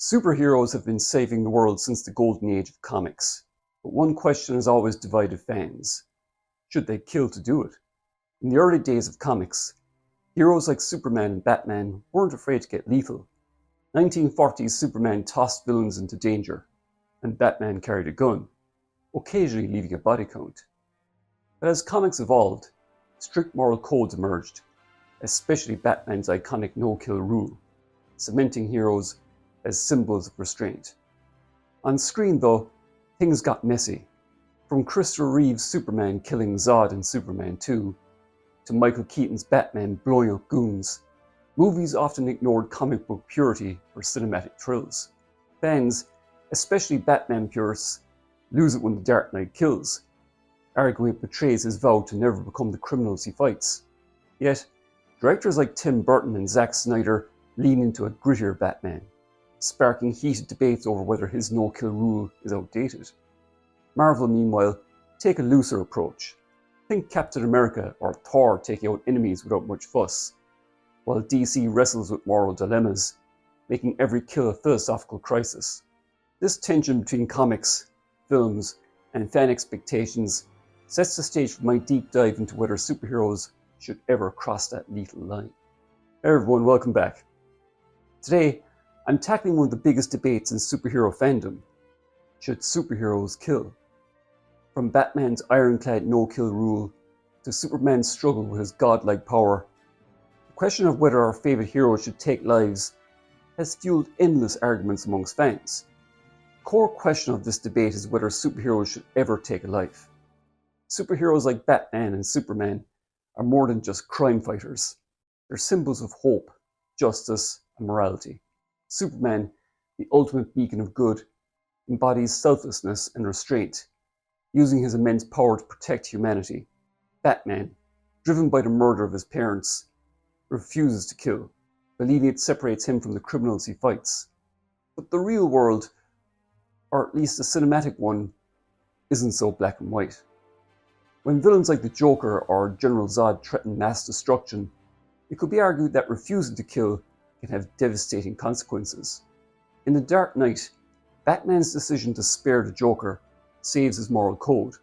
Superheroes have been saving the world since the golden age of comics, but one question has always divided fans. Should they kill to do it? In the early days of comics, heroes like Superman and Batman weren't afraid to get lethal. 1940s Superman tossed villains into danger, and Batman carried a gun, occasionally leaving a body count. But as comics evolved, strict moral codes emerged, especially Batman's iconic no-kill rule, cementing heroes as symbols of restraint. On screen, though, things got messy. From Christopher Reeve's Superman killing Zod in Superman 2, to Michael Keaton's Batman blowing up goons, movies often ignored comic book purity for cinematic thrills. Fans, especially Batman purists, lose it when the Dark Knight kills, arguing it betrays his vow to never become the criminals he fights. Yet, directors like Tim Burton and Zack Snyder lean into a grittier Batman, sparking heated debates over whether his no-kill rule is outdated. Marvel, meanwhile, take a looser approach. Think Captain America or Thor taking out enemies without much fuss, while DC wrestles with moral dilemmas, making every kill a philosophical crisis. This tension between comics, films, and fan expectations sets the stage for my deep dive into whether superheroes should ever cross that lethal line. Hey everyone, welcome back. Today, I'm tackling one of the biggest debates in superhero fandom. Should superheroes kill? From Batman's ironclad no-kill rule to Superman's struggle with his godlike power, the question of whether our favourite heroes should take lives has fueled endless arguments amongst fans. The core question of this debate is whether superheroes should ever take a life. Superheroes like Batman and Superman are more than just crime fighters. They're symbols of hope, justice, and morality. Superman, the ultimate beacon of good, embodies selflessness and restraint, using his immense power to protect humanity. Batman, driven by the murder of his parents, refuses to kill, believing it separates him from the criminals he fights. But the real world, or at least the cinematic one, isn't so black and white. When villains like the Joker or General Zod threaten mass destruction, it could be argued that refusing to kill can have devastating consequences. In The Dark Knight, Batman's decision to spare the Joker saves his moral code,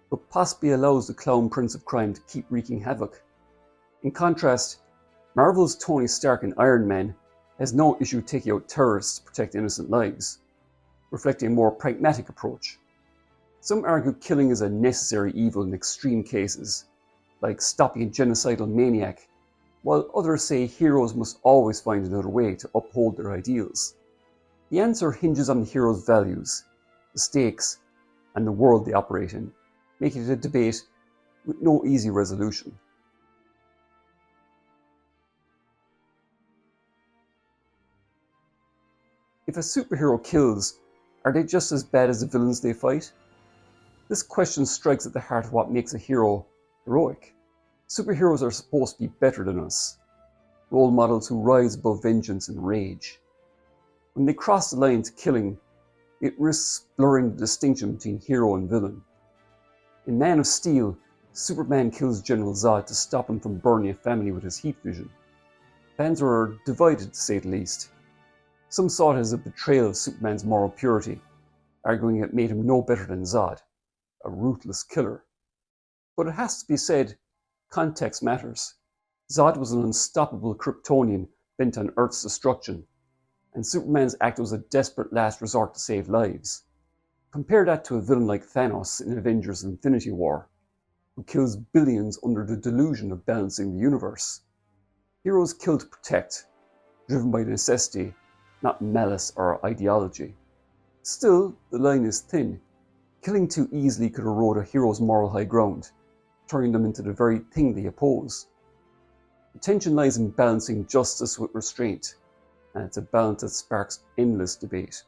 but possibly allows the clown prince of crime to keep wreaking havoc. In contrast, Marvel's Tony Stark in Iron Man has no issue taking out terrorists to protect innocent lives, reflecting a more pragmatic approach. Some argue killing is a necessary evil in extreme cases, like stopping a genocidal maniac, while others say heroes must always find another way to uphold their ideals. The answer hinges on the hero's values, the stakes, and the world they operate in, making it a debate with no easy resolution. If a superhero kills, are they just as bad as the villains they fight? This question strikes at the heart of what makes a hero heroic. Superheroes are supposed to be better than us, role models who rise above vengeance and rage. When they cross the line to killing, it risks blurring the distinction between hero and villain. In Man of Steel, Superman kills General Zod to stop him from burning a family with his heat vision. Fans were divided, to say the least. Some saw it as a betrayal of Superman's moral purity, arguing it made him no better than Zod, a ruthless killer. But it has to be said, context matters. Zod was an unstoppable Kryptonian bent on Earth's destruction, and Superman's act was a desperate last resort to save lives. Compare that to a villain like Thanos in Avengers Infinity War, who kills billions under the delusion of balancing the universe. Heroes kill to protect, driven by necessity, not malice or ideology. Still, the line is thin. Killing too easily could erode a hero's moral high ground, turning them into the very thing they oppose. The tension lies in balancing justice with restraint, and it's a balance that sparks endless debate.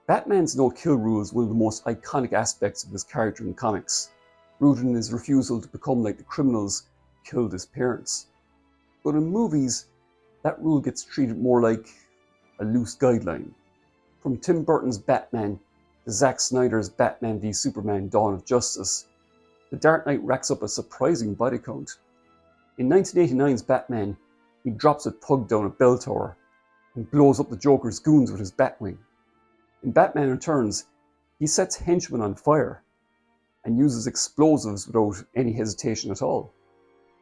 Batman's no-kill rule is one of the most iconic aspects of his character in comics, rooted in his refusal to become like the criminals who killed his parents. But in movies, that rule gets treated more like a loose guideline. From Tim Burton's Batman to Zack Snyder's Batman v Superman Dawn of Justice, The Dark Knight racks up a surprising body count. In 1989's Batman, he drops a thug down a bell tower, and blows up the Joker's goons with his Batwing. In Batman Returns, he sets henchmen on fire and uses explosives without any hesitation at all.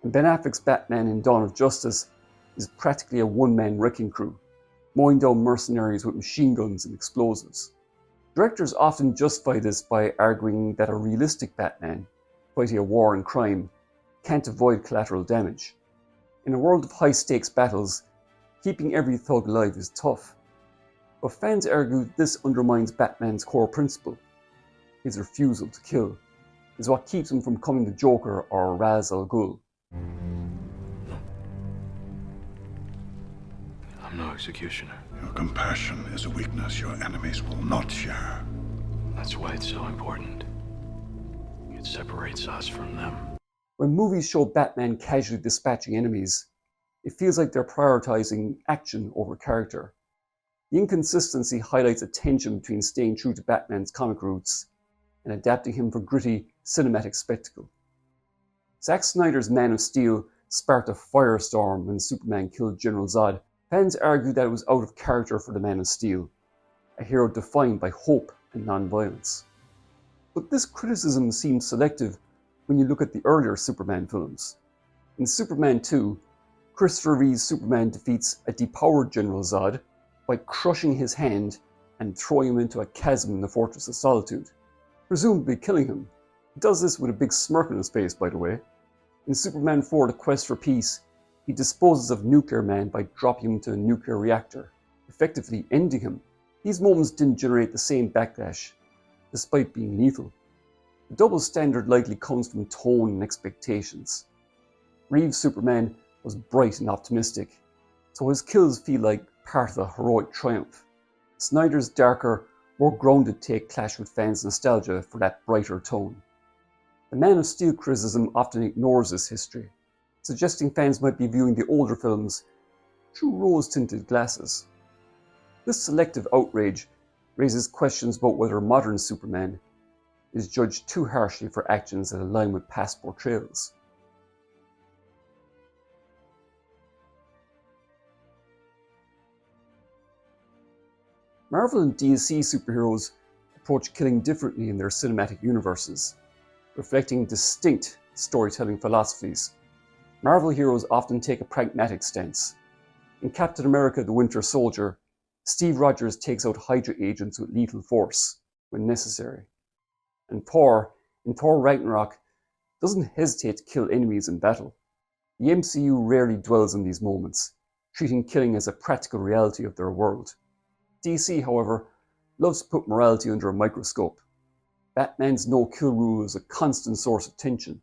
And Ben Affleck's Batman in Dawn of Justice is practically a one-man wrecking crew, mowing down mercenaries with machine guns and explosives. Directors often justify this by arguing that a realistic Batman, fighting a war and crime, can't avoid collateral damage. In a world of high-stakes battles, keeping every thug alive is tough. But fans argue this undermines Batman's core principle. His refusal to kill is what keeps him from becoming the Joker or Ra's al Ghul. I'm no executioner. Your compassion is a weakness your enemies will not share. That's why it's so important. It separates us from them. When movies show Batman casually dispatching enemies, it feels like they're prioritizing action over character. The inconsistency highlights a tension between staying true to Batman's comic roots and adapting him for gritty, cinematic spectacle. Zack Snyder's Man of Steel sparked a firestorm when Superman killed General Zod. Fans argue that it was out of character for the Man of Steel, a hero defined by hope and non-violence. But this criticism seems selective when you look at the earlier Superman films. In Superman 2, Christopher Reeve's Superman defeats a depowered General Zod by crushing his hand and throwing him into a chasm in the Fortress of Solitude, presumably killing him. He does this with a big smirk on his face, by the way. In Superman 4, The Quest for Peace, he disposes of Nuclear Man by dropping him into a nuclear reactor, effectively ending him. These moments didn't generate the same backlash, despite being lethal. The double standard likely comes from tone and expectations. Reeves' Superman was bright and optimistic, so his kills feel like part of a heroic triumph. Snyder's darker, more grounded take clashed with fans' nostalgia for that brighter tone. The Man of Steel criticism often ignores this history, suggesting fans might be viewing the older films through rose-tinted glasses. This selective outrage raises questions about whether modern Superman is judged too harshly for actions that align with past portrayals. Marvel and DC superheroes approach killing differently in their cinematic universes, reflecting distinct storytelling philosophies. Marvel heroes often take a pragmatic stance. In Captain America: The Winter Soldier, Steve Rogers takes out Hydra agents with lethal force when necessary. And Thor, in Thor Ragnarok, doesn't hesitate to kill enemies in battle. The MCU rarely dwells on these moments, treating killing as a practical reality of their world. DC, however, loves to put morality under a microscope. Batman's no-kill rule is a constant source of tension,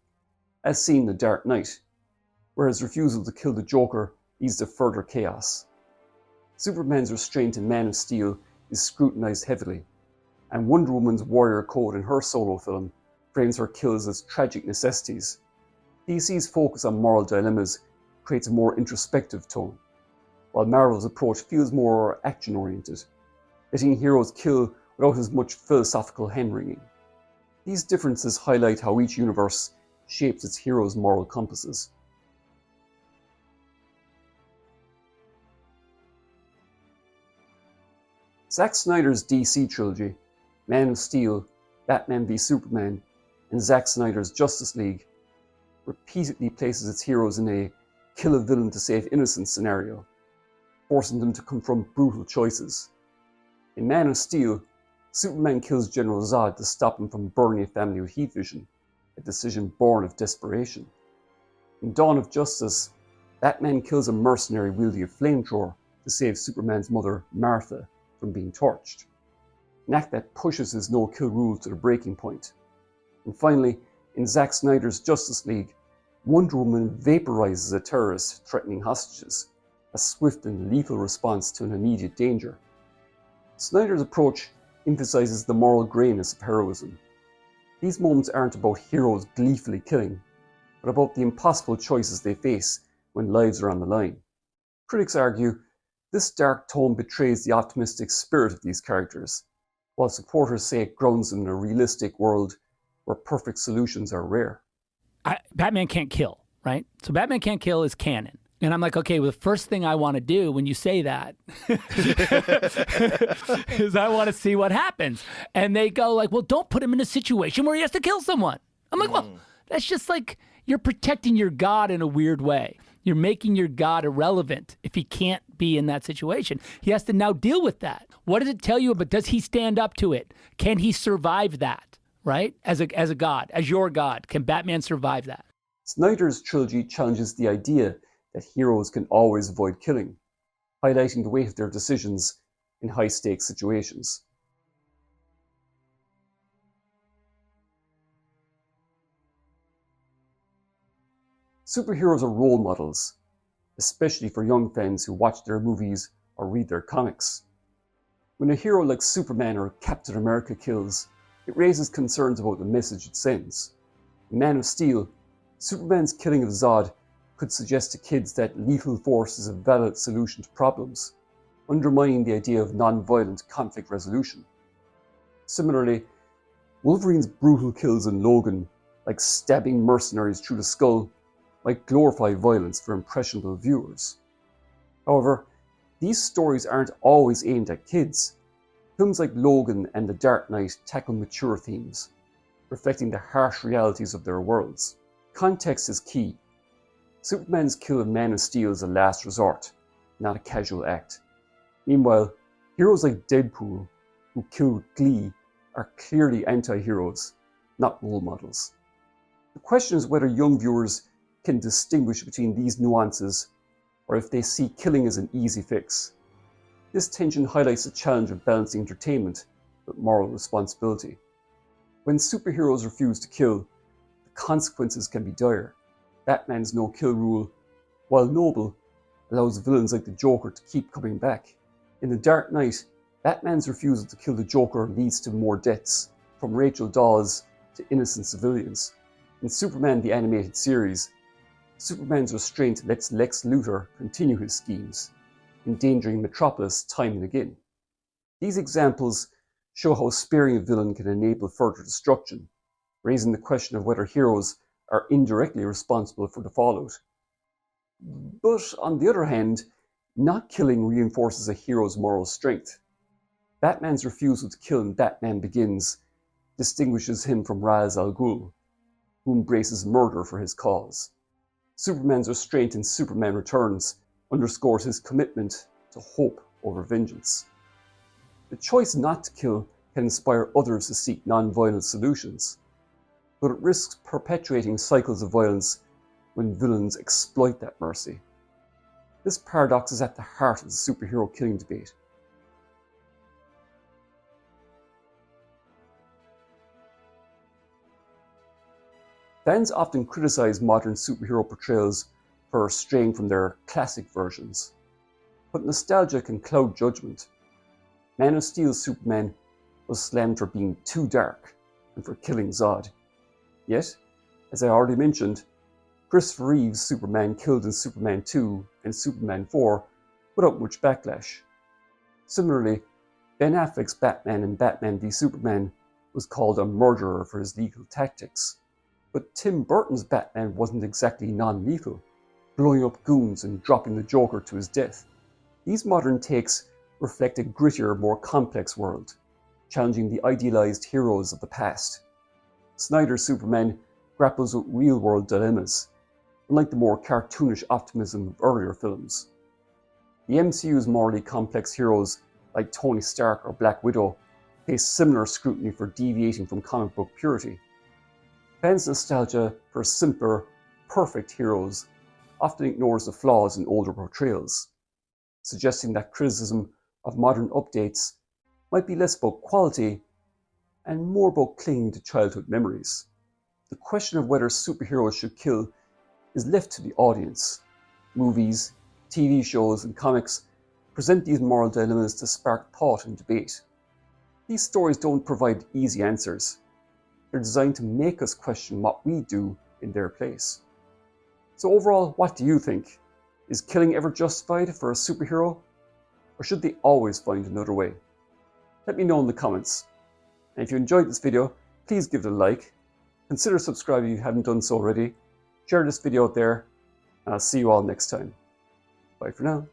as seen in The Dark Knight, where his refusal to kill the Joker leads to further chaos. Superman's restraint in Man of Steel is scrutinized heavily, and Wonder Woman's warrior code in her solo film frames her kills as tragic necessities. DC's focus on moral dilemmas creates a more introspective tone, while Marvel's approach feels more action-oriented, letting heroes kill without as much philosophical hand-wringing. These differences highlight how each universe shapes its heroes' moral compasses. Zack Snyder's DC trilogy, Man of Steel, Batman v Superman, and Zack Snyder's Justice League, repeatedly places its heroes in a kill a villain to save innocence scenario, forcing them to confront brutal choices. In Man of Steel, Superman kills General Zod to stop him from burning a family with heat vision, a decision born of desperation. In Dawn of Justice, Batman kills a mercenary wielding a flamethrower to save Superman's mother, Martha, from being torched, an act that pushes his no-kill rule to the breaking point. And finally, in Zack Snyder's Justice League, Wonder Woman vaporizes a terrorist threatening hostages, a swift and lethal response to an immediate danger. Snyder's approach emphasizes the moral grayness of heroism. These moments aren't about heroes gleefully killing, but about the impossible choices they face when lives are on the line. Critics argue this dark tone betrays the optimistic spirit of these characters, while supporters say it grounds them in a realistic world where perfect solutions are rare. Batman can't kill, right? So Batman can't kill is canon. And I'm like, okay, well, the first thing I want to do when you say that is I want to see what happens. And they go like, well, don't put him in a situation where he has to kill someone. I'm like, well, that's just like you're protecting your God in a weird way. You're making your God irrelevant if he can't be in that situation. He has to now deal with that. What does it tell you about, does he stand up to it? Can he survive that, right? As a God, as your God, can Batman survive that? Snyder's trilogy challenges the idea that heroes can always avoid killing, highlighting the weight of their decisions in high-stakes situations. Superheroes are role models, especially for young fans who watch their movies or read their comics. When a hero like Superman or Captain America kills, it raises concerns about the message it sends. In Man of Steel, Superman's killing of Zod could suggest to kids that lethal force is a valid solution to problems, undermining the idea of non-violent conflict resolution. Similarly, Wolverine's brutal kills in Logan, like stabbing mercenaries through the skull, might glorify violence for impressionable viewers. However, these stories aren't always aimed at kids. Films like Logan and The Dark Knight tackle mature themes, reflecting the harsh realities of their worlds. Context is key. Superman's kill of Man of Steel is a last resort, not a casual act. Meanwhile, heroes like Deadpool, who kill with glee, are clearly anti-heroes, not role models. The question is whether young viewers can distinguish between these nuances, or if they see killing as an easy fix. This tension highlights the challenge of balancing entertainment with moral responsibility. When superheroes refuse to kill, the consequences can be dire. Batman's no-kill rule, while noble, allows villains like the Joker to keep coming back. In The Dark Knight, Batman's refusal to kill the Joker leads to more deaths, from Rachel Dawes to innocent civilians. In Superman the Animated Series, Superman's restraint lets Lex Luthor continue his schemes, endangering Metropolis time and again. These examples show how sparing a villain can enable further destruction, raising the question of whether heroes are indirectly responsible for the fallout. But on the other hand, not killing reinforces a hero's moral strength. Batman's refusal to kill in Batman Begins distinguishes him from Ra's al Ghul, who embraces murder for his cause. Superman's restraint in Superman Returns underscores his commitment to hope over vengeance. The choice not to kill can inspire others to seek non-violent solutions, but it risks perpetuating cycles of violence when villains exploit that mercy. This paradox is at the heart of the superhero killing debate. Fans often criticize modern superhero portrayals for straying from their classic versions, but nostalgia can cloud judgment. Man of Steel's Superman was slammed for being too dark and for killing Zod. Yet, as I already mentioned, Christopher Reeve's Superman killed in Superman 2 and Superman 4 without much backlash. Similarly, Ben Affleck's Batman in Batman v Superman was called a murderer for his lethal tactics. But Tim Burton's Batman wasn't exactly non-lethal, blowing up goons and dropping the Joker to his death. These modern takes reflect a grittier, more complex world, challenging the idealized heroes of the past. Snyder's Superman grapples with real-world dilemmas, unlike the more cartoonish optimism of earlier films. The MCU's morally complex heroes, like Tony Stark or Black Widow, face similar scrutiny for deviating from comic book purity. Fans' nostalgia for simpler, perfect heroes often ignores the flaws in older portrayals, suggesting that criticism of modern updates might be less about quality and more about clinging to childhood memories. The question of whether superheroes should kill is left to the audience. Movies, TV shows, and comics present these moral dilemmas to spark thought and debate. These stories don't provide easy answers. They're designed to make us question what we do in their place. So overall, what do you think? Is killing ever justified for a superhero? Or should they always find another way? Let me know in the comments. And if you enjoyed this video, please give it a like. Consider subscribing if you haven't done so already. Share this video out there, and I'll see you all next time. Bye for now.